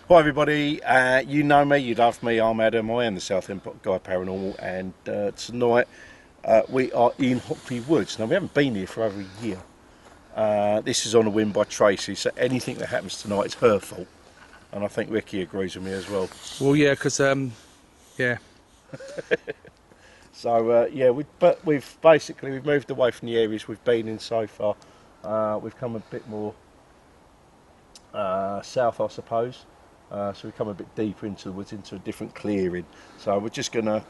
Hi everybody, you know me, you love me, I'm Adam, I am the Southend Guy Paranormal, and tonight we are in Hockley Woods. Now we haven't been here for over a year. This is on a whim by Tracey, so anything that happens tonight is her fault, and I think Ricky agrees with me as well. Well, yeah, because yeah. So yeah, we've moved away from the areas we've been in so far. We've come a bit more south, I suppose. So we come a bit deeper into the woods, into a different clearing. So we're just gonna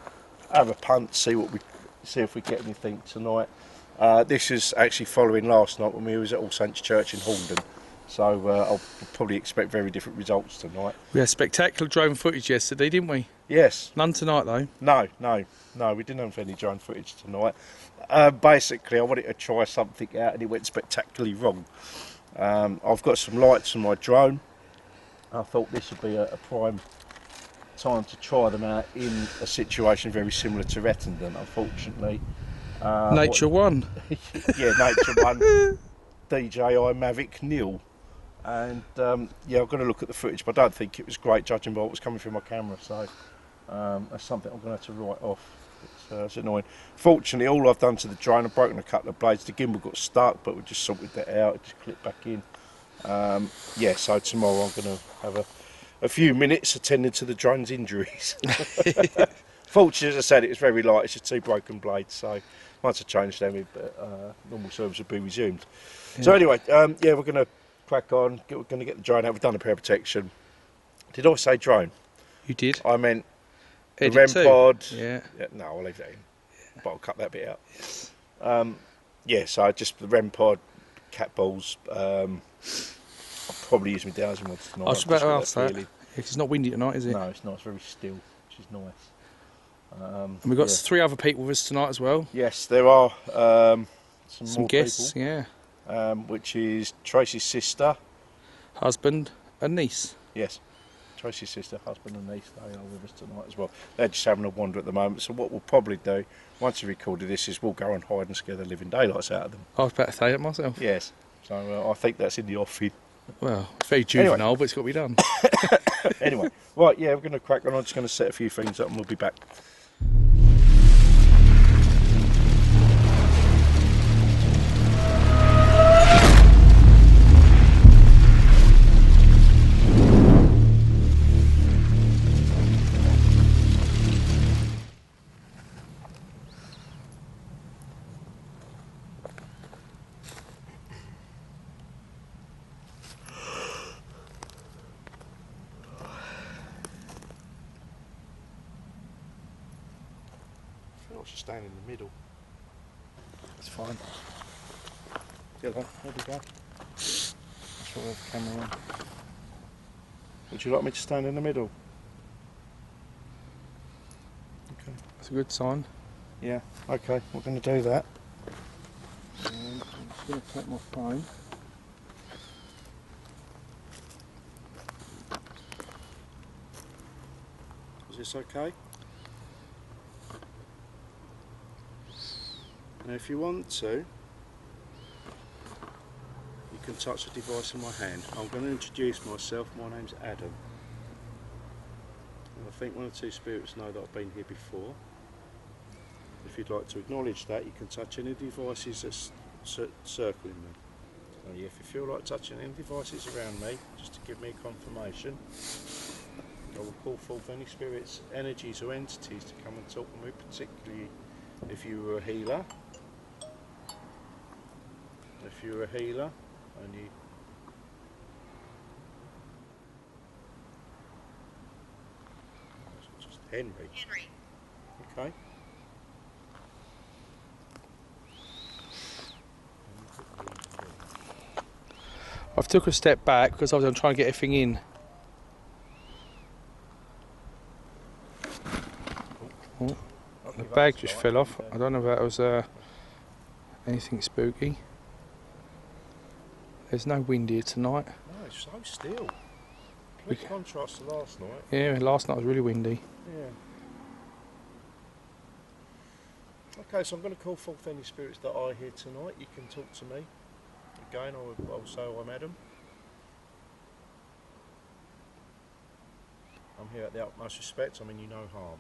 have a punt, see if we get anything tonight. This is actually following last night when we was at All Saints Church in Haldon. So I'll probably expect very different results tonight. We had spectacular drone footage yesterday, didn't we? Yes. None tonight though. No, we didn't have any drone footage tonight. Basically, I wanted to try something out and it went spectacularly wrong. I've got some lights on my drone. I thought this would be a prime time to try them out in a situation very similar to Rettendon. Unfortunately, Nature won. Yeah, Nature won. DJI Mavic nil, and yeah, I've got to look at the footage, but I don't think it was great judging by what was coming through my camera. So that's something I'm going to have to write off. It's annoying. Fortunately, all I've done to the drone, I've broken a couple of blades. The gimbal got stuck, but we just sorted that out. It just clipped back in. Yeah, so tomorrow I'm going to have a few minutes attending to the drone's injuries. Fortunately, as I said, it was very light. It's just two broken blades, so once I change them, normal service will be resumed. Yeah. So anyway, yeah, we're going to crack on. We're going to get the drone out. We've done a pair of protection. Did I say drone? You did. I meant the Edit REM too. pod. Yeah. No, I'll leave that in. Yeah. But I'll cut that bit out. Yes. Yeah, so just the REM pod, cat balls. I'll probably use my dowsing rods tonight. I was about to ask that. Yeah, it's not windy tonight, is it? No, it's not. It's very still, which is nice. And we've got 3 other people with us tonight as well. Yes, there are some more guests, people, yeah. which is Tracey's sister. Husband and niece. Yes, Tracey's sister, husband and niece, they are with us tonight as well. They're just having a wander at the moment, so what we'll probably do, once we've recorded this, is we'll go and hide and scare the living daylights out of them. I was about to say that myself. Yes, so I think that's in the offing. Well, it's very juvenile, but it's got to be done. Anyway, right, yeah, we're going to crack on. I'm just going to set a few things up and we'll be back. I should stand in the middle. That's fine. There we go. That's what we have the camera on. Would you like me to stand in the middle? Okay. That's a good sign. Yeah, okay, we're going to do that. I'm just going to take my phone. Is this okay? Now if you want to, you can touch the device in my hand. I'm going to introduce myself. My name's Adam. And I think 1 or 2 spirits know that I've been here before. If you'd like to acknowledge that, you can touch any devices that's circling me. So yeah, if you feel like touching any devices around me, just to give me a confirmation, I will call forth any spirits, energies or entities to come and talk to me, particularly if you were a healer. If you're a healer and you just Henry. Okay. I've took a step back because I was trying to get everything in. Oh, the bag just fell off. I don't know if that was anything spooky. There's no wind here tonight. No, it's so still. Big contrast to last night. Yeah, last night was really windy. Yeah. Okay, so I'm going to call forth any spirits that are here tonight. You can talk to me. Again, I'll say I'm Adam. I'm here at the utmost respect. I mean you no harm.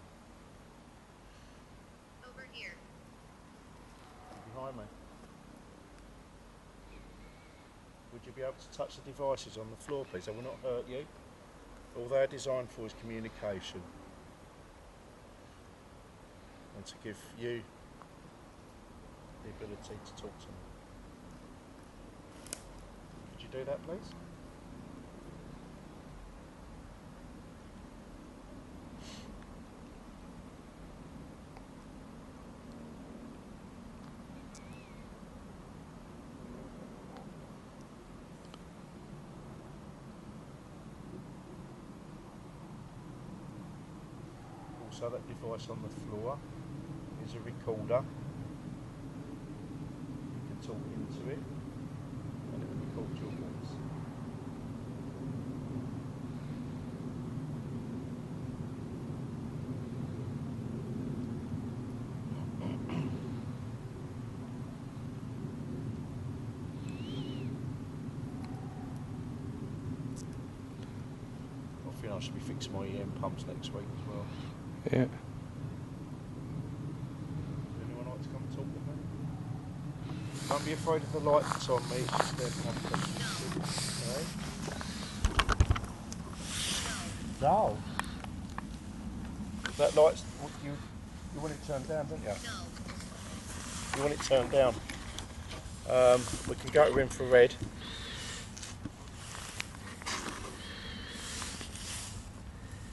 Over here. Behind me. Would you be able to touch the devices on the floor, please? They will not hurt you. All they're designed for is communication. And to give you the ability to talk to me. Could you do that, please? Also, that device on the floor is a recorder. You can talk into it and it will record your voice. I think I should be fixing my EM pumps next week as well. Yeah. Would anyone like to come and talk with me? Don't be afraid of the light that's on me, it's just there for my protection. Okay. No. That light's, you want it turned down, don't you? No. You want it turned down. We can go to infrared.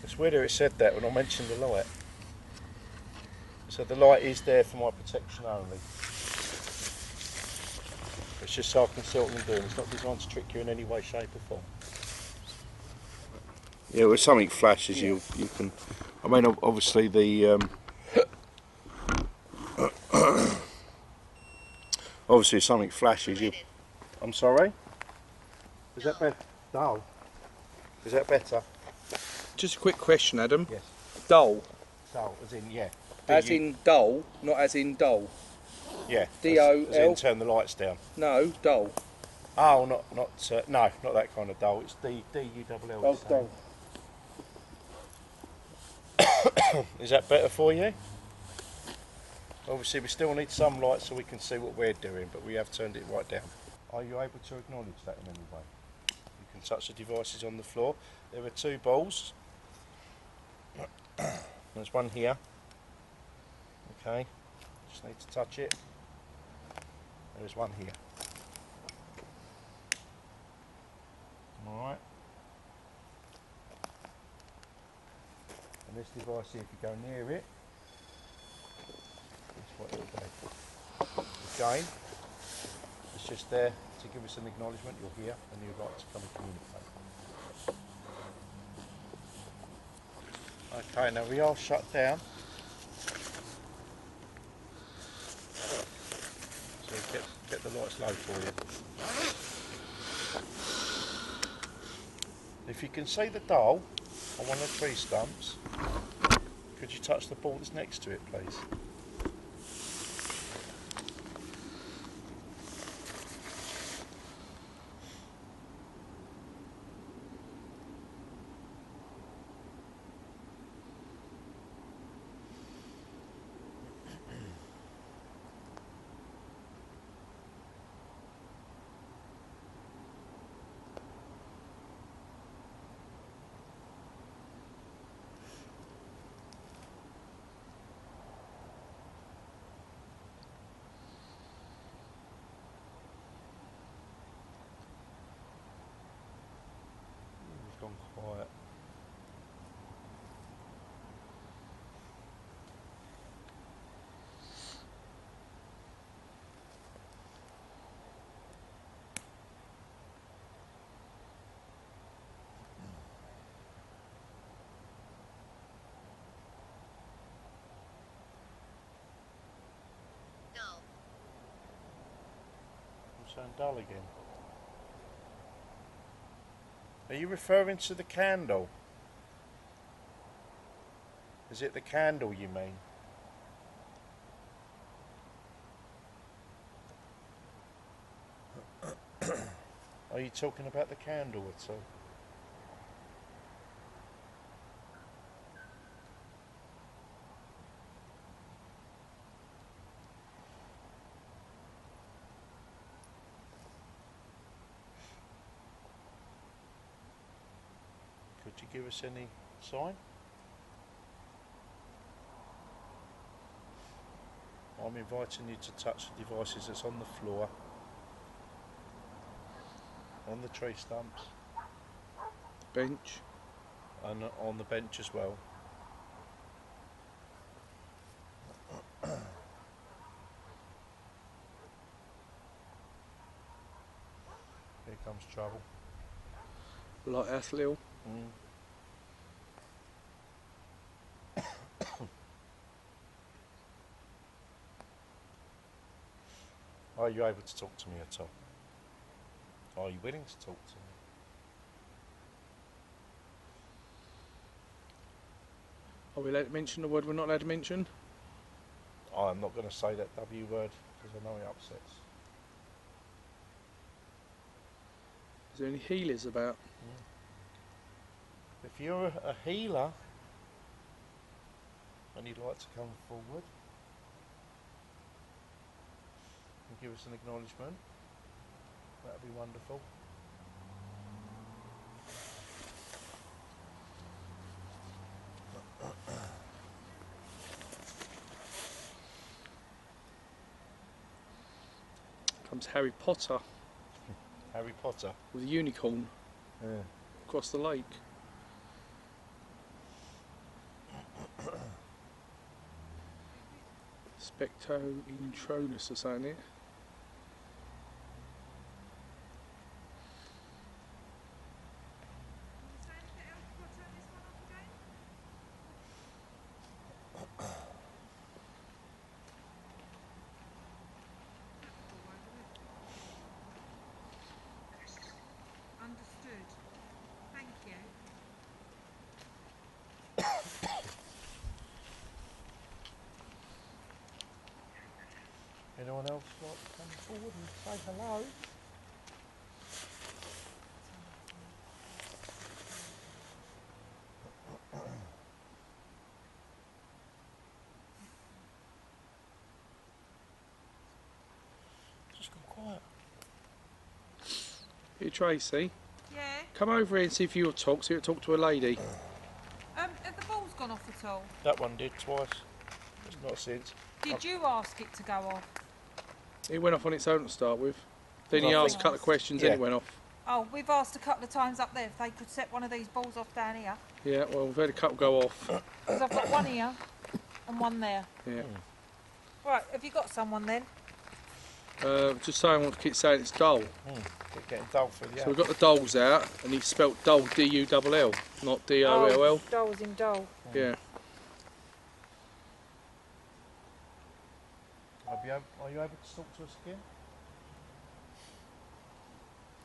It's weird it said that when I mentioned the light. So the light is there for my protection only. It's just so I can see what I'm doing. It's not designed to trick you in any way, shape or form. Yeah, when something flashes, you can. I mean, obviously the. Obviously, if something flashes, you. I'm sorry. Is that better? No. Is that better? Just a quick question, Adam. Yes. Dull. Dull, as in yeah. As in dull, not as in dull. Yeah. D-O-L? As in turn the lights down. No, dull. Oh, no, not that kind of dull. It's D-U-L-L. Oh, dull. Is that better for you? Obviously, we still need some light so we can see what we're doing, but we have turned it right down. Are you able to acknowledge that in any way? You can touch the devices on the floor. There are two balls. There's one here. Okay, just need to touch it. There's one here. Alright. And this device here, if you go near it, that's what it'll do. Again, it's just there to give us an acknowledgement you're here and you'd like to come and communicate. Okay, now we are shut down. So get the lights low for you. If you can see the dial on one of the tree stumps, could you touch the ball that's next to it, please? It's gone quiet. No. I'm saying dull again. Are you referring to the candle? Is it the candle you mean? Are you talking about the candle at all? Would you give us any sign? I'm inviting you to touch the devices that's on the floor, on the tree stumps, Bench. and on the bench as well. Here comes trouble. Like that's little. Are you able to talk to me at all? Are you willing to talk to me? Are we allowed to mention the word we're not allowed to mention? I'm not going to say that W word because I know it upsets. Is there any healers about? If you're a healer and you'd like to come forward and give us an acknowledgement, that'd be wonderful. Comes Harry Potter Harry Potter. with a unicorn across the lake. Specto Intronus or something it. Understood. Thank you. Anyone else like to come forward and say hello? Just gone quiet. Here, Tracey, Yeah. come over here and see if you'll talk. See if you'll talk to a lady. Have the balls gone off at all? That one did twice. It's not since. Did you ask it to go off? It went off on its own to start with. Then he Well, I asked a think- couple of questions yeah. and it went off. Oh, we've asked a couple of times up there if they could set one of these balls off down here. Yeah, well, we've had a couple go off. Because I've got one here and one there. Yeah. Right, have you got someone then? Just saying, I want to keep saying it's dull. Keep getting dull through the So we've got the dolls out, and he spelt dull D-U-L-L, not D-O-L-L. Oh, dolls in doll. Yeah. Are you able to talk to us again?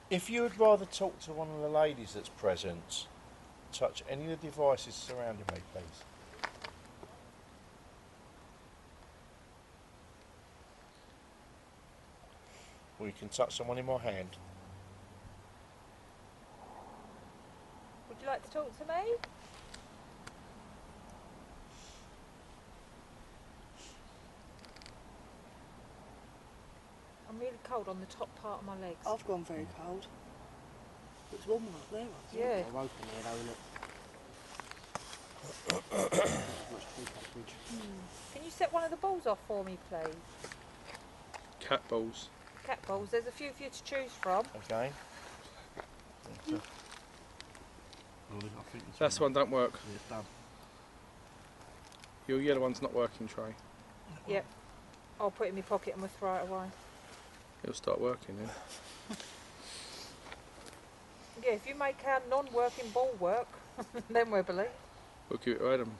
If you would rather talk to one of the ladies that's present, touch any of the devices surrounding me, please. Or you can touch someone in my hand. Would you like to talk to me? I'm really cold on the top part of my legs. I've gone very cold. It's warmer up there, I think. Yeah. I'll open it, own it. Much food package. Can you set one of the balls off for me, please? Cat balls. Cat balls. There's a few for you to choose from. Okay. That's the one don't work. Yeah, it's done. Your yellow one's not working, Trey. Yep. I'll put it in my pocket and we'll throw it away. It'll start working then. Yeah, if you make our non-working ball work, then we'll believe. We'll give it to Adam.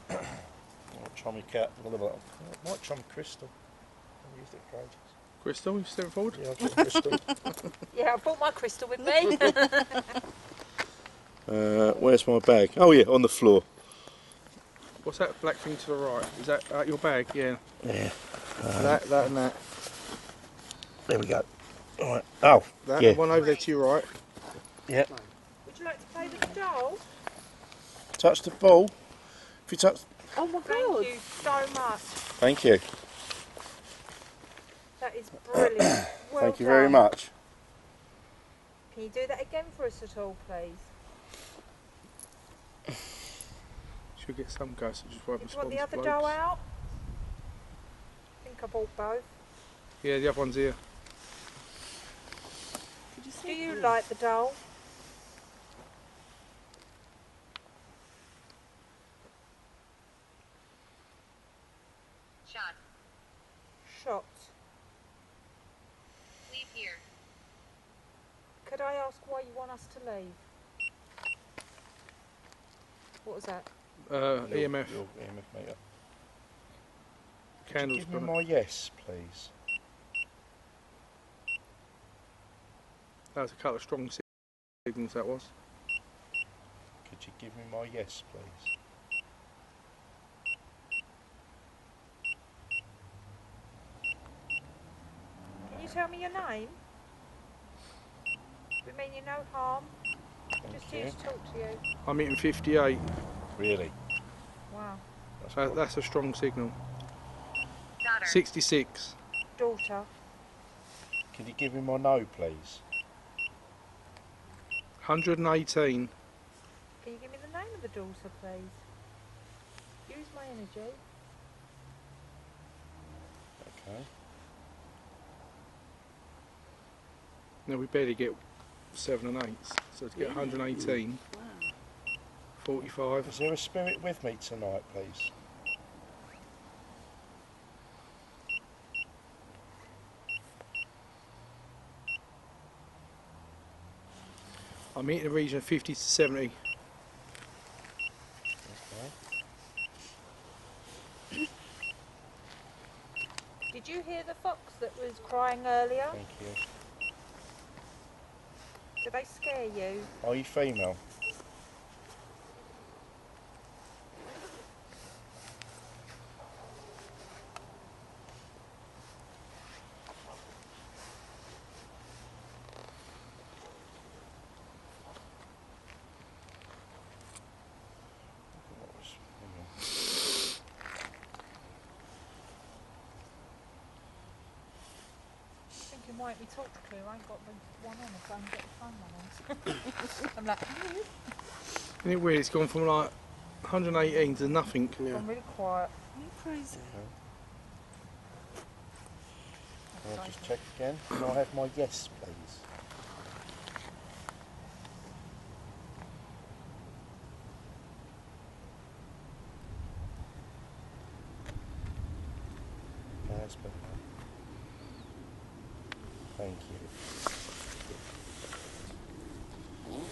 Might try my cat. Might try my crystal. I've used it for ages. Crystal, you step forward. Yeah, I've got crystal. Yeah, I brought my crystal with me. Where's my bag? Oh yeah, on the floor. What's that black thing to the right? Is that out your bag? Yeah. Yeah. That and that. There we go. All right. Oh, That yeah. one over there to your right. Yeah. Would you like to play with the doll? Touch the ball. If you touch. Oh my Thank god! you so much. Thank you. That is brilliant. Well Thank you very done. much. Can you do that again for us at all, please? Should get some guys that just won't Did you want respond the to other blokes. dough out? I think I bought both. Yeah, the other one's here. Did you Do see you it? like the dough? Shot. Shot. Leave here. Could I ask why you want us to leave? What was that? EMF. Your EMF meter. Could you Candles give me gone. my yes, please? That was a couple of strong signals, that was. Could you give me my yes, please? Can you tell me your name? We mean you no harm. Just here you. to talk to you. I'm hitting 58. Really? Wow. So that's a strong signal. Daughter. 66. Daughter. Can you give me my no, please? 118. Can you give me the name of the daughter, please? Use my energy. Okay. Now we barely get 7 and 8s. So to get 118, Wow. 45. Is there a spirit with me tonight, please? I'm hitting a region of 50 to 70. Okay. Did you hear the fox that was crying earlier? Thank you. Did they scare you? Are you female? I think you might be talked to. I ain't got the one on if I can get the phone on. I'm like, Isn't it weird? It's gone from like 118 to nothing. I'm really quiet. Are you crazy? Can I just check again? Can I have my yes, please? That's better. Thank you.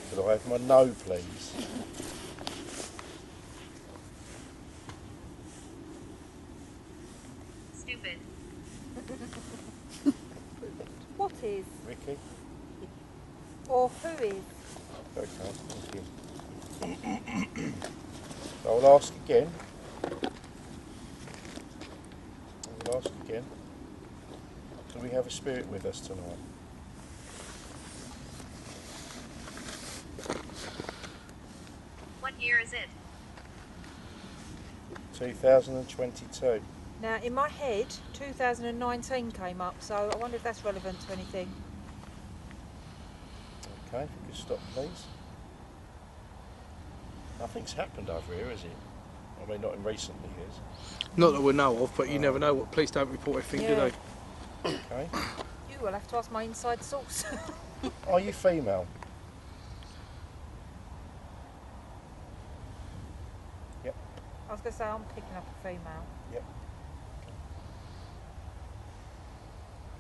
Could I have my no, please? Stupid. What is? Ricky? Or who is? Okay, thank you. I'll ask again. I'll ask again. Do we have a spirit with us tonight? What year is it? 2022. Now, in my head, 2019 came up, so I wonder if that's relevant to anything. Okay, if you could stop, please. Nothing's happened over here, has it? I mean, not in recent years. Not that we know of, but you never know. What police don't report everything, do Yeah. they? Okay. You will have to ask my inside source. Are you female? Yep. I was going to say, I'm picking up a female. Yep.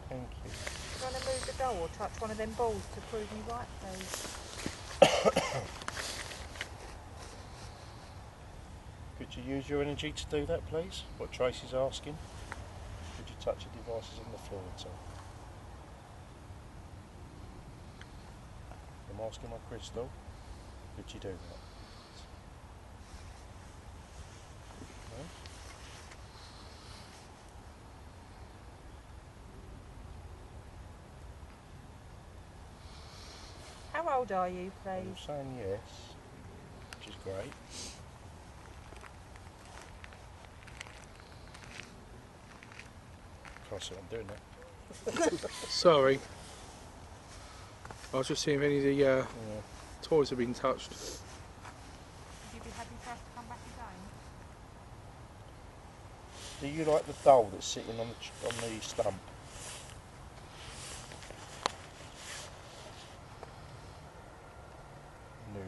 Thank you. Do you want to move the doll or touch one of them balls to prove me right, please? Could you use your energy to do that, please? What Tracey's asking. Could you touch the devices on the floor at all? I'm asking my crystal. Could you do that? Okay. How old are you, I'm please? saying yes, which is great. Can't see what I'm doing there. Sorry. I was just seeing if any of the toys have been touched. Would you be happy for us to come back again? Do you like the doll that's sitting on the stump? No.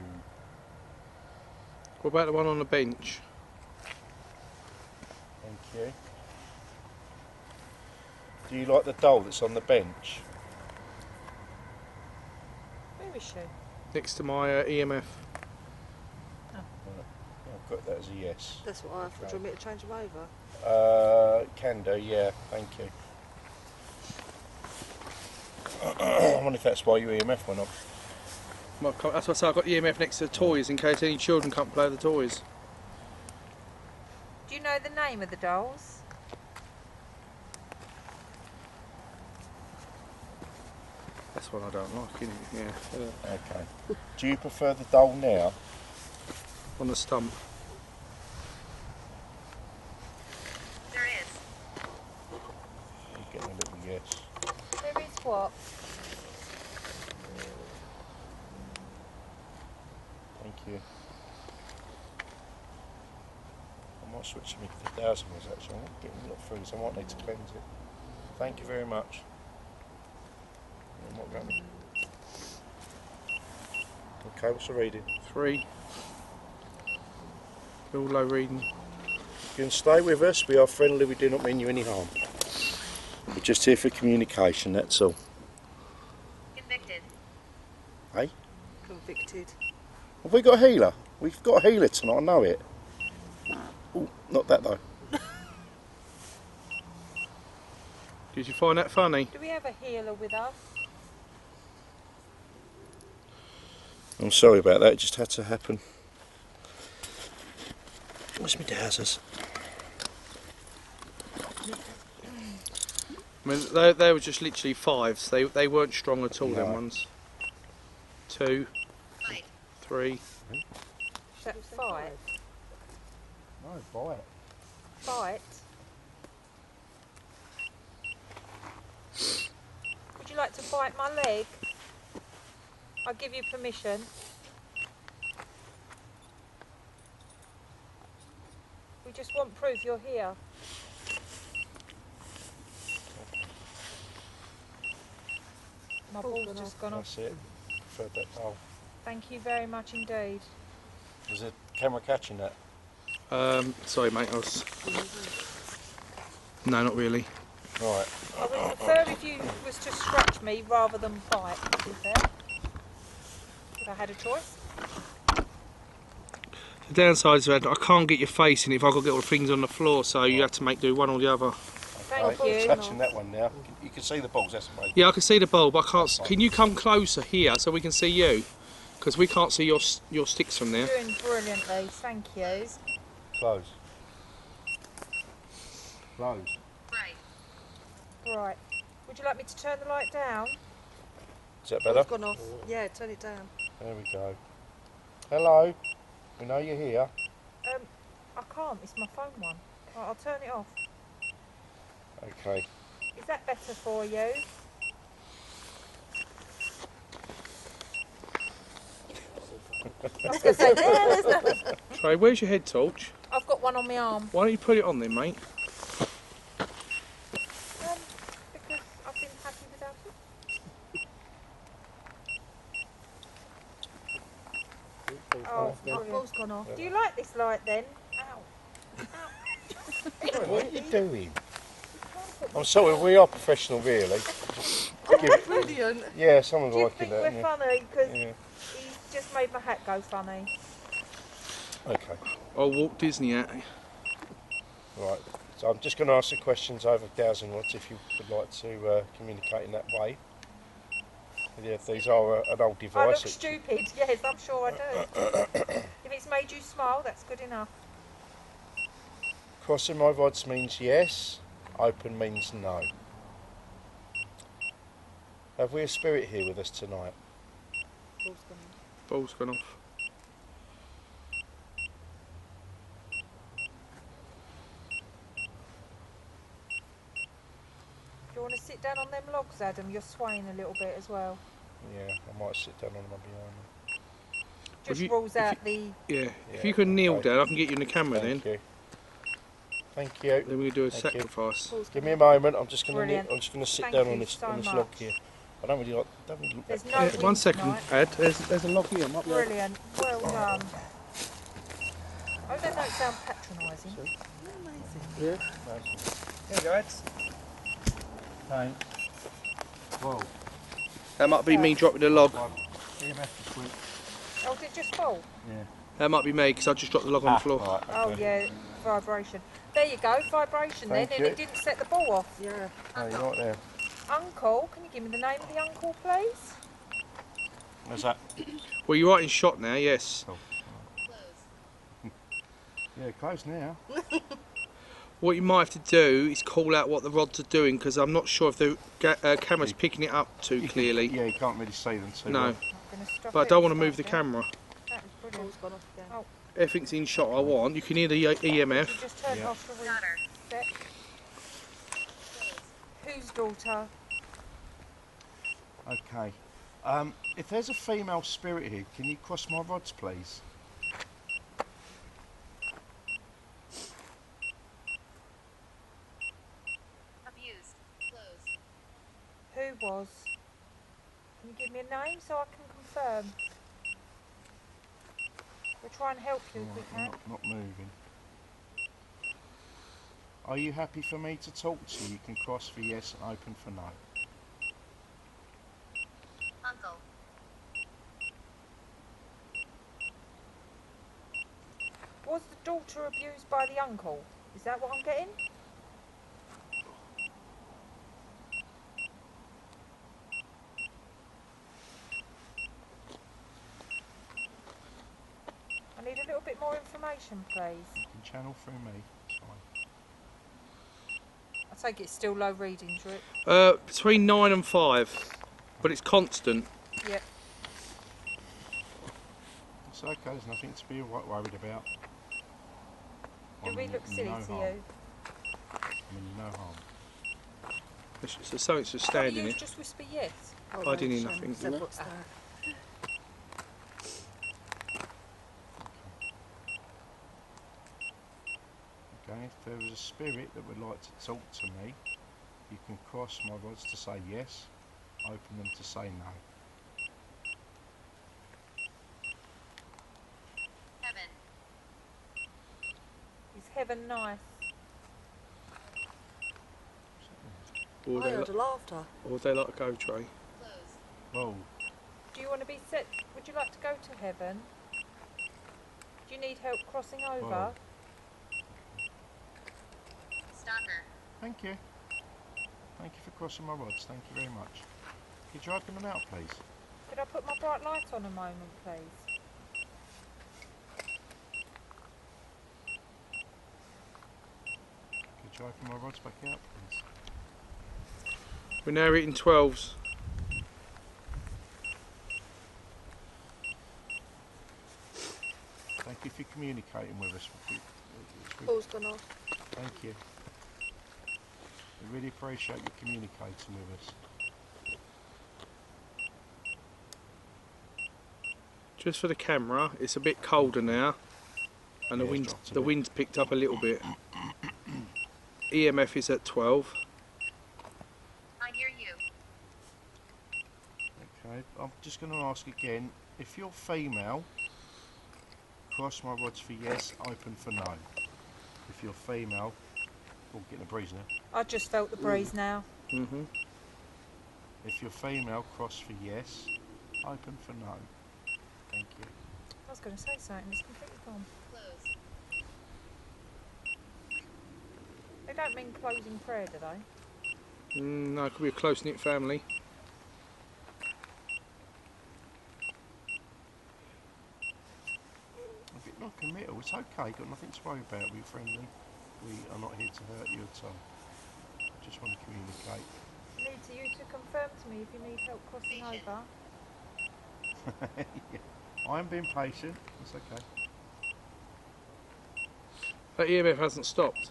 What about the one on the bench? Thank you. Do you like the doll that's on the bench? Where is she? Next to my EMF. I've got that as a yes. That's what I have. Do you want me to change them over? Can do, yeah, thank you. I wonder if that's why your EMF went off. That's why I say I've got the EMF next to the toys in case any children can't play with the toys. Do you know the name of the dolls? That's one I don't like, isn't it? Yeah. Okay. Do you prefer the doll now? On the stump. There is. You're getting a little yes. There is what? Thank you. I might switch to me to the 1000 was actually. I'm getting a lot of food, so I might need to cleanse it. Thank you very much. What going? Okay, what's the reading? 3. All low reading. You can stay with us. We are friendly. We do not mean you any harm. We're just here for communication. That's all. Convicted. Hey, Convicted. have we got a healer? We've got a healer tonight. I know it. Oh, not that though. Did you find that funny? Do we have a healer with us? I'm sorry about that. It just had to happen. Where's my trousers? I mean, they were just literally 5s. They weren't strong at all, them No. ones. 2, Fight. 3. Is that fight? No, buy it. Fight? Would you like to bite my leg? I'll give you permission. We just want proof you're here. My ball's just gone off. That's it. Preferred that doll. Thank you very much indeed. Was the camera catching that? Sorry, mate. I was. No, not really. Right. I would prefer if you was to scratch me rather than bite, to be fair. If I had a choice. The downside is that I can't get your face in if I've got to get all the things on the floor, so you have to do one or the other. Thank Right, you. touching that one now. You can see the balls. That's amazing. Yeah, I can see the bulb, but I can't. Can you come closer here so we can see you? Because we can't see your sticks from there. Doing brilliantly, thank you. Close. Close. Right. Right. Would you like me to turn the light down? Is that Oh, better? it's gone off. Yeah, turn it down. There we go. Hello. We know you're here. I can't, it's my phone one. Right, I'll turn it off. Okay. Is that better for you? I was going to say, there's no... Trey, where's your head torch? I've got one on my arm. Why don't you put it on then, mate? Because I've been happy without it. Oh, My ball's gone off. do you like this light then? Ow. What are you doing? I'm sorry, we are professional, really. Brilliant. Yeah, someone's Do you liking think that. we're Yeah. funny? Because Yeah. he just made my hat go funny. Okay. I'll walk Disney out. Right. So I'm just going to ask the questions over 1,000 watts if you would like to communicate in that way. Yeah, these are an old I look device. stupid, yes, I'm sure I do. If it's made you smile, that's good enough. Crossing my rods means yes, open means no. Have we a spirit here with us tonight? Ball's gone off. Ball's gone off. Do you want to sit down on them logs, Adam? You're swaying a little bit as well. Yeah, I might sit down on them behind me. Just you- rules if out you- the... Yeah. If you can kneel okay. down, I can get you in the camera then. Thank you. Thank you. Then we do a Thank you. sacrifice. Give me a moment. I'm just gonna Brilliant. sit Thank down you on this so log much. here. I don't really like. Don't really look There's that no close. wind One second, tonight. Ed. There's a log here. Might be able- Brilliant. Well done. I don't sound patronising. Yeah. Here you go, Ed. Thanks. Whoa. That might be me dropping the log. EMF just went. Oh, did it just fall? Yeah. That might be me because I just dropped the log on the floor. Right, Oh okay. yeah, vibration. There you go, vibration Thank then, you. and it didn't set the ball off. Yeah. Oh, you're right there. Uncle, can you give me the name of the uncle, please? Where's that? Well, you're right in shot now. Yes. Yeah, close now. What you might have to do is call out what the rods are doing because I'm not sure if the camera's picking it up too clearly. Yeah, you can't really see them too No. well. I'm gonna stop But I it don't and want to move start the again. camera. That was brilliant. Ball's gone off again. Oh. Everything's in shot I want. You can hear the You EMF. just turned Yeah. off the Daughter. reset. Whose daughter? Okay. If there's a female spirit here, can you cross my rods, please? Abused. Closed. Who was? Can you give me a name so I can confirm? We'll try and help you if we Right, can. not moving. Are you happy for me to talk to you? You can cross for yes and open for no. Uncle. Was the daughter abused by the uncle? Is that what I'm getting? I need a little bit more information, please. You can channel through me. It's fine. I take it's still low readings, Rick. Between 9 and 5, but it's constant. Yep. It's okay, there's nothing to be worried about. Do we look silly no to harm. you? I mean, no harm. So something's just Can't standing you here. just whisper yes? I didn't hear nothing. So what's that? Okay, if there was a spirit that would like to talk to me, you can cross my rods to say yes, open them to say no. Heaven. Is heaven nice? Or I they, heard a laughter. or they like a go tray. Closed. Whoa, Do you want to be set? Would you like to go to heaven? Do you need help crossing over? Whoa. Stalker. thank you. Thank you for crossing my rods, thank you very much. Could you open them out, please? Could I put my bright light on a moment, please? Could you open my rods back out, please? We're now eating 12s. Thank you for communicating with us. Ball's gone off. Thank you. We really appreciate you communicating with us. Just for the camera, it's a bit colder now, and Yeah, it's dropped a the bit. wind's picked up a little bit. EMF is at 12. I hear you. Okay, I'm just going to ask again, if you're female, cross my rods for yes, open for no. If you're female, oh, getting a breeze now. I just felt the breeze now. Mm-hmm. If you're female, cross for yes, open for no. Thank you. I was going to say something, it's completely gone. Closed. They don't mean closing prayer, do they? No, it could be a close-knit family. A bit non-committal, it's okay, got nothing to worry about, we're friendly. We are not here to hurt you at all. I just want to communicate. I need you to confirm to me if you need help crossing over. Yeah. I'm being patient, it's okay. That EMF hasn't stopped.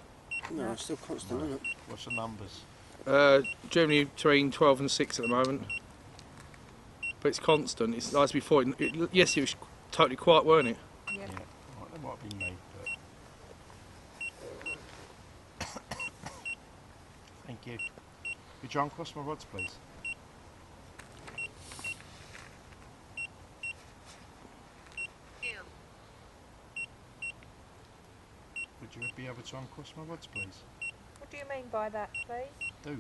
No, it's still constant, isn't it? What's the numbers? Generally between 12 and 6 at the moment. But it's constant. It's like before. Yesterday it was totally quiet, weren't it? Yeah. Yeah, right, that might be me, but... Thank you. Could you uncross my rods, please? Two. Would you be able to uncross my rods, please? What do you mean by that, please? Do.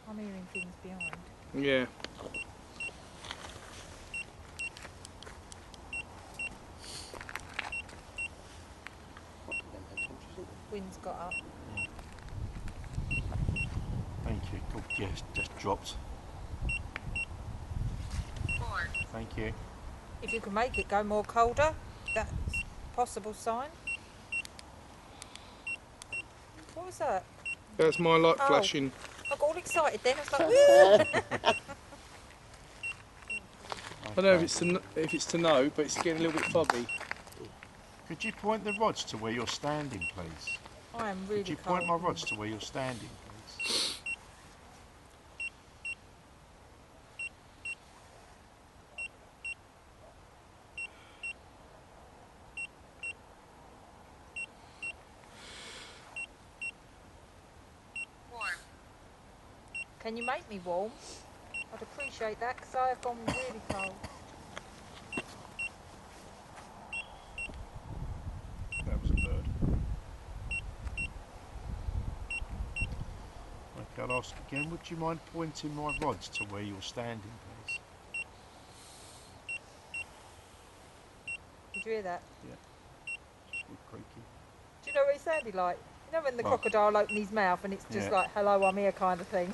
I'm hearing things behind. Yeah. Wind's got up. Thank you. Oh, yes, just dropped. 4. Thank you. If you can make it go more colder, that's a possible sign. What was that? That's my light Oh. flashing. I got all excited then. I was like, woo! I don't know if it's to know, but it's getting a little bit foggy. Could you point the rods to where you're standing, please? I am really Could you cold. point my rods to where you're standing, please? Warm. Can you make me warm? I'd appreciate that because I have gone really cold. That was a bird. Okay, I'll ask again. Would you mind pointing my rods to where you're standing, please? Did you hear that? Just a bit creaky. Do you know what it sounded like? You know when the Well- crocodile opened his mouth and it's just Yeah. like, hello, I'm here kind of thing.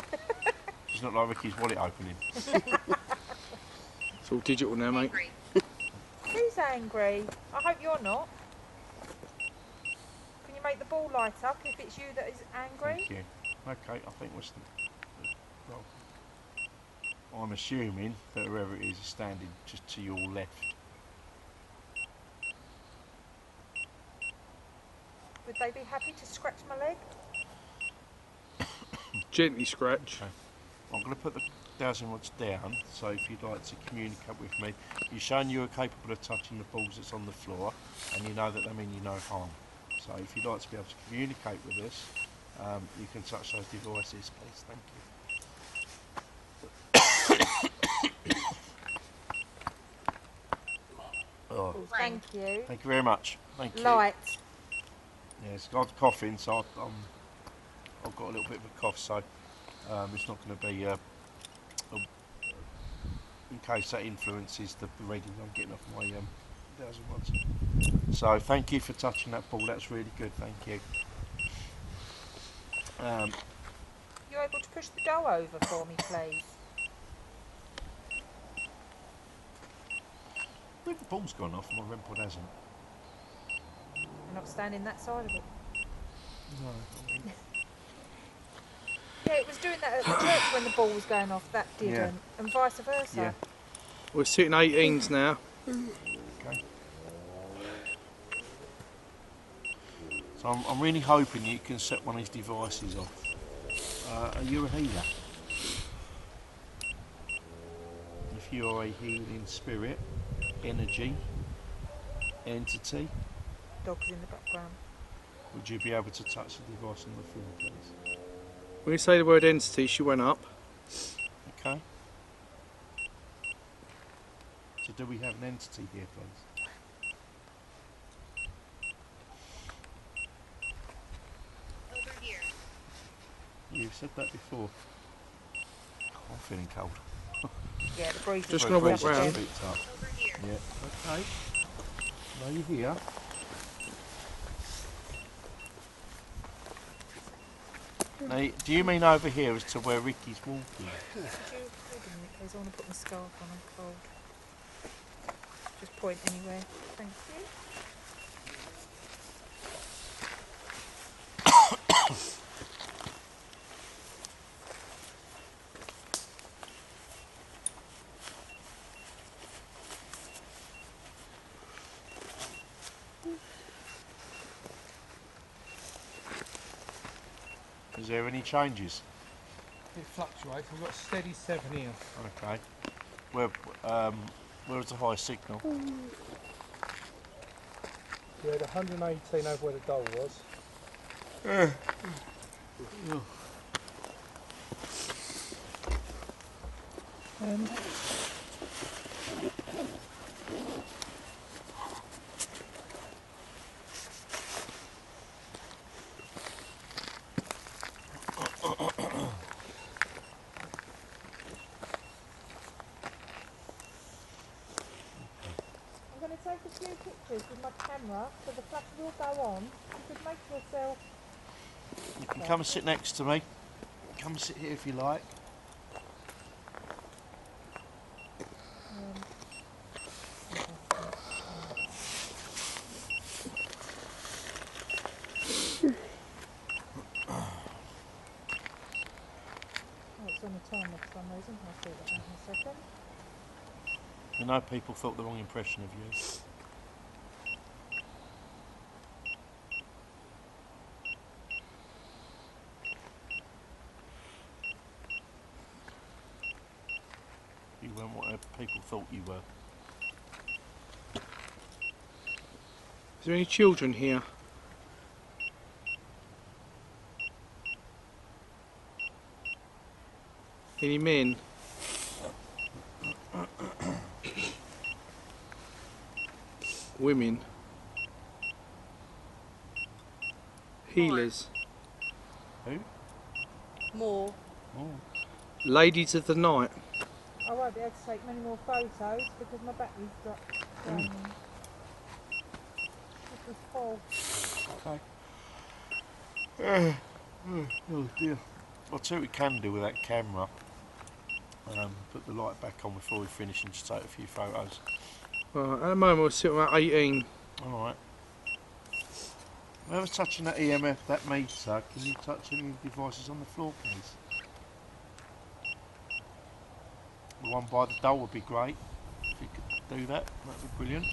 It's not like Ricky's wallet opening. It's all digital now, mate. Angry. Who's angry? I hope you're not. Can you make the ball light up if it's you that is angry? Thank you. Okay, I think well, I'm assuming that whoever it is standing just to your left. Would they be happy to scratch my leg? Gently scratch. Okay. I'm going to put the dowsing rods down, so if you'd like to communicate with me, you've shown you are capable of touching the balls that's on the floor, and you know that they mean you no harm. So if you'd like to be able to communicate with us, you can touch those devices, please. Thank you. Oh, Thank you. thank you very much. Thank you. Light. Yes, I'm coughing, so I've got a little bit of a cough, so it's not going to be, in case that influences the reading I'm getting off my dowsing rods. So thank you for touching that ball, that's really good, thank you. You able to push the dough over for me, please? I think the ball's gone off, my REM pod hasn't. You're not standing that side of it. No, I mean, Yeah, it was doing that at the church when the ball was going off, that didn't. Yeah. And vice versa. Yeah. We're sitting 18s now. okay. So I'm really hoping you can set one of these devices off. Are you a healer? If you're a healing spirit, energy, entity, Dog's in the background. would you be able to touch the device on the floor, please? When you say the word entity, she went up. Okay. So do we have an entity here, please? Over here. You've said that before. I'm feeling cold. Yeah, the breeze Just is gonna walk up round. again. Feet up. Over here. Yeah. Okay. Are you here? Now, do you mean over here as to where Ricky's walking? Could you hold a minute, please? I want to put my scarf on. I'm cold. Just point anywhere. Thank you. Is there any changes? It fluctuates. We've got a steady 7 here. Okay. Where's the high signal? We had 118 over where the doll was. And I'm going to take a few pictures with my camera, so the flash will go on. You could make yourself. You can come and sit next to me. Come and sit here if you like. Oh, it's on the timer for some reason. I'll see that in a second. I know people thought the wrong impression of you. You weren't what people thought you were. is there any children here? Any men? Women? Healers? Who? More. Oh. Ladies of the night? I won't be able to take many more photos because my battery's dropped. This is full. Okay. Oh dear. I'll tell you what we can do with that camera. Put the light back on before we finish and just take a few photos. Right, at the moment we're sitting at 18. Alright. Whoever's touching that EMF, that meter, can you touch any devices on the floor, please? The one by the door would be great. If you could do that, that'd be brilliant.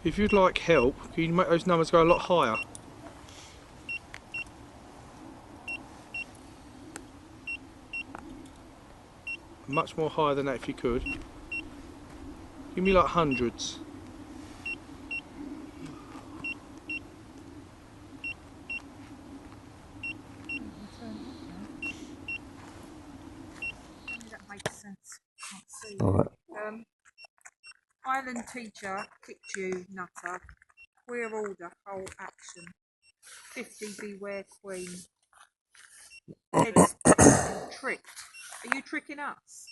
If you'd like help, can you make those numbers go a lot higher? Much more higher than that if you could. Give me like hundreds. That makes sense. Can't see. Alright. Island teacher, kicked you, nutter. Queer order, whole action. 50 beware queen. Heads tricked. Are you tricking us?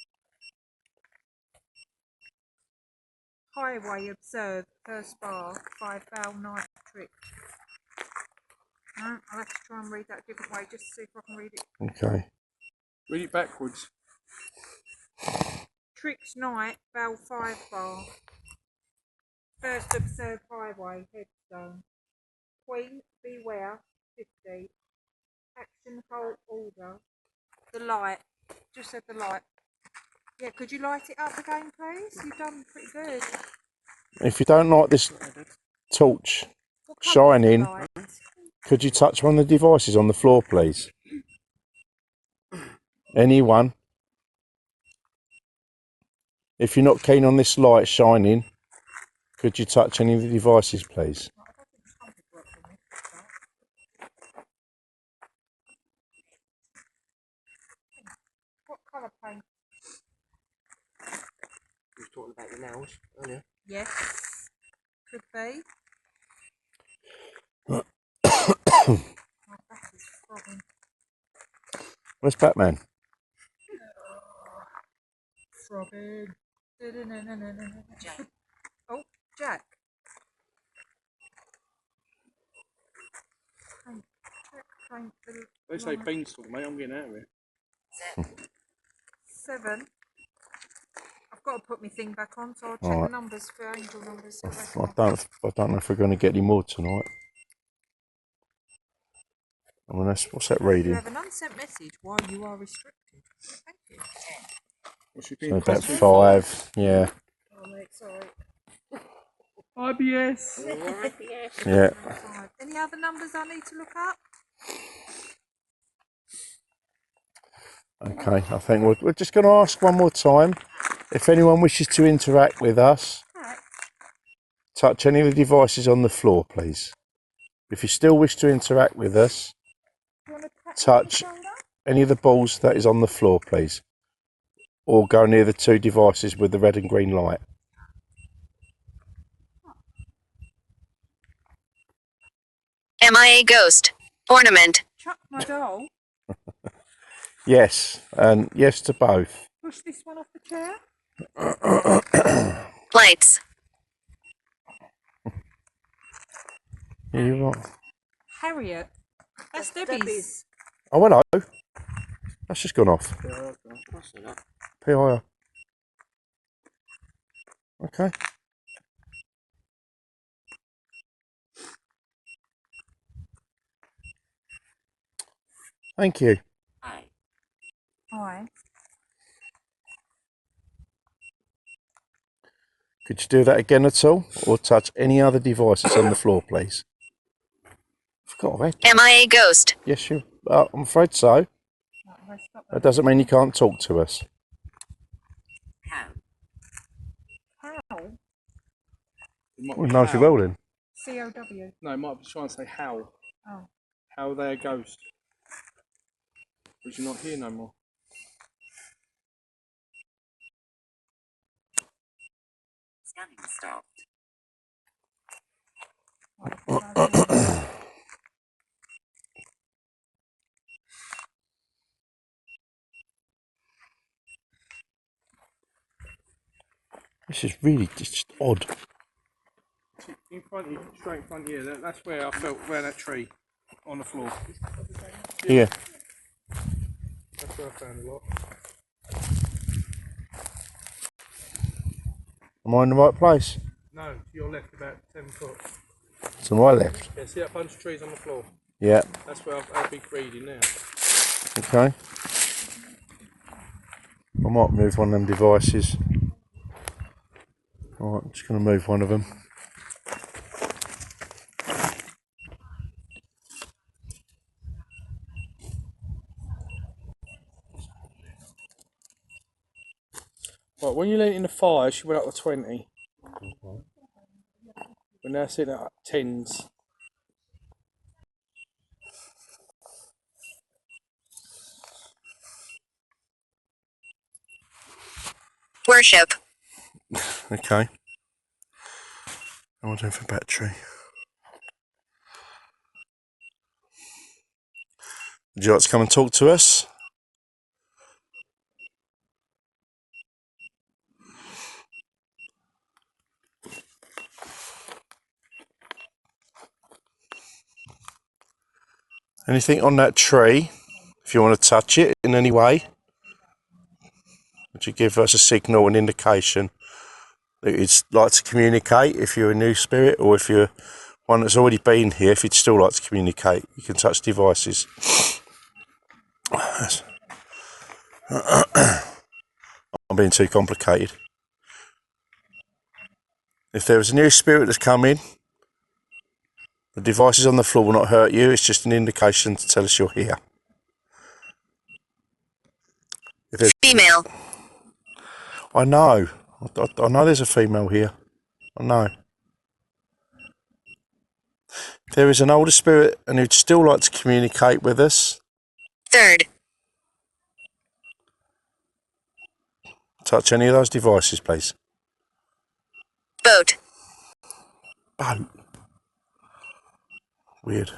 Highway observed, first bar, 5 foul night tricked. I'll have to try and read that a different way just to see if I can read it. Okay. Read it backwards. Tricks night, foul 5 bar. First observed highway, headstone. Queen, beware, 50. Action, whole order. The light. Just said the light. Yeah, could you light it up again, please? You've done pretty good. If you don't like this torch What colour is the shining, light? could you touch one of the devices on the floor, please? Anyone? If you're not keen on this light shining, could you touch any of the devices, please? What colour paint? You were talking about your nails earlier. Yes. Could be. My back is throbbing. Where's Batman? Throbbing. Jack. Oh, Jack. Paint. Jack, paint. They say beanstalk, mate. I'm getting out of here. 7. I've got to put my thing back on, so I'll check Alright. the numbers for angel numbers. I don't know if we're going to get any more tonight. I mean, what's that You reading? have an unsent message while you are restricted. Thank you. What's she So been about crossing? 5, yeah. Oh, mate, sorry. IBS. Yeah. 5. Any other numbers I need to look up? Okay, I think we're just going to ask one more time. If anyone wishes to interact with us, touch any of the devices on the floor, please. If you still wish to interact with us, Do you want to touch any of the balls that is on the floor, please. Or go near the two devices with the red and green light. MIA ghost. Ornament. chuck my doll? Yes, and yes to both. Push this one off the chair? Lights. Yeah, you're right. Harriet. That's Debbie's. Oh, hello. That's just gone off. PIR. Okay. Thank you. Hi. Could you do that again at all? Or touch any other devices on the floor, please? Forgot red. MIA ghost. Yes, you. I'm afraid so. That doesn't mean you can't talk to us. How? Well, nice you well then. C-O-W. No, it might be trying to say how. Oh. How they a ghost. But you're not here no more. Scanning stopped. This is really just odd. In front of you, straight in front of you. That's where I felt around that tree on the floor. Yeah. That's where I found a lot. Am I in the right place? No, to your left about 10 foot. To my left. Yeah, see that bunch of trees on the floor? Yeah. That's where I'll be reading now. Okay. I might move one of them devices. Alright, I'm just going to move one of them. Right, when you leant in the fire, she went up to 20. We're now sitting at 10s. Worship. Okay. What am I doing for battery? Would you like to come and talk to us? Anything on that tree, if you want to touch it in any way, would you give us a signal, an indication that you'd like to communicate if you're a new spirit, or if you're one that's already been here, if you'd still like to communicate, you can touch devices. I'm being too complicated. If there was a new spirit that's come in, the devices on the floor will not hurt you, it's just an indication to tell us you're here. Female. I know. I know there's a female here. I know. If there is an older spirit and who'd still like to communicate with us, Third. touch any of those devices, please. Boat. Boat. Weird.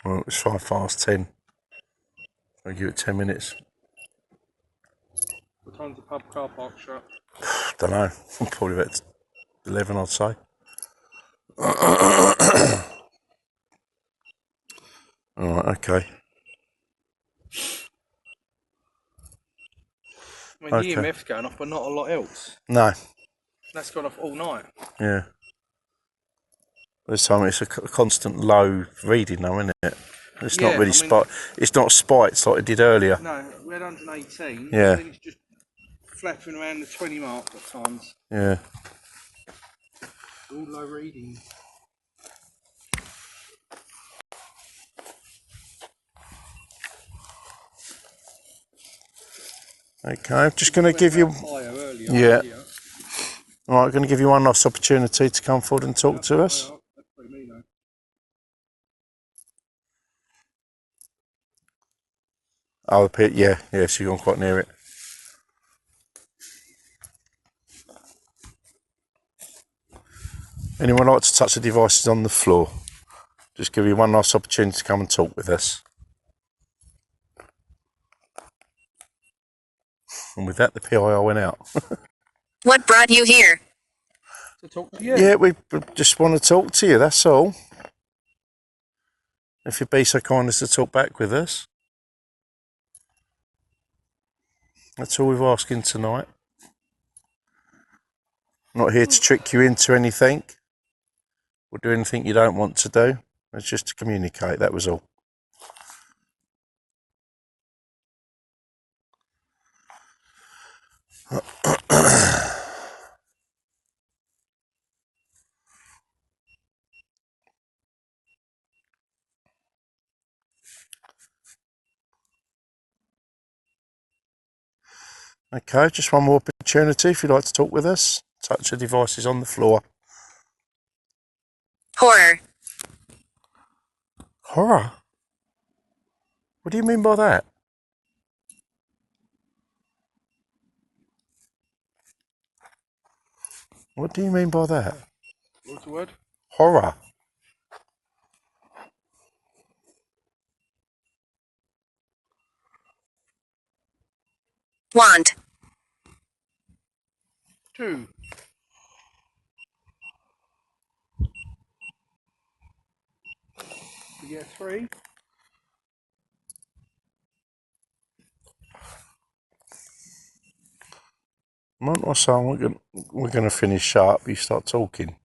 Well, it's 10:05. I'll give it 10 minutes. What time's the pub car park shut? Don't know. Probably about 11, I'd say. Okay. I mean, Okay. the EMF's going off, but not a lot else. No. That's gone off all night. Yeah. This time it's a constant low reading though, isn't it? It's not really it's not spikes like it did earlier. No, we had 118. Yeah. I think it's just flapping around the 20 mark at times. Yeah. All low reading. Okay, I'm just going to give you... Earlier, Alright, I'm going to give you one last opportunity to come forward and talk to us. That's pretty me, though. Oh, the pit, yeah, so you've gone quite near it. Anyone like to touch the devices on the floor? Just give you one last opportunity to come and talk with us. And with that, the PIR went out. What brought you here? To talk to you. Yeah, we just want to talk to you, that's all. If you'd be so kind as to talk back with us. That's all we're asking tonight. Not here to trick you into anything or do anything you don't want to do. It's just to communicate, that was all. Okay, just one more opportunity if you'd like to talk with us. Touch the devices on the floor. Horror. Horror? What do you mean by that? What do you mean by that? What's the word? Horror? Wand. 2. You get 3. Month or so, we're going to finish up. You start talking.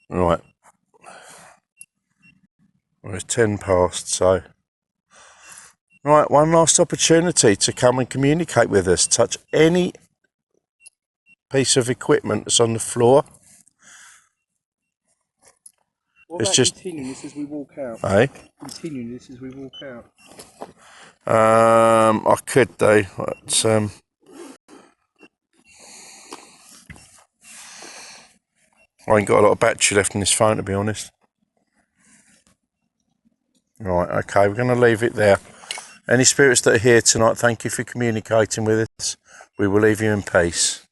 Right. Well, it's 10 past, so... Right, one last opportunity to come and communicate with us. Touch any piece of equipment that's on the floor. What It's about just... continuing this as we walk out? Eh? Continuing this as we walk out. I could do, but I ain't got a lot of battery left in this phone, to be honest. Right, okay, we're going to leave it there. Any spirits that are here tonight, thank you for communicating with us. We will leave you in peace.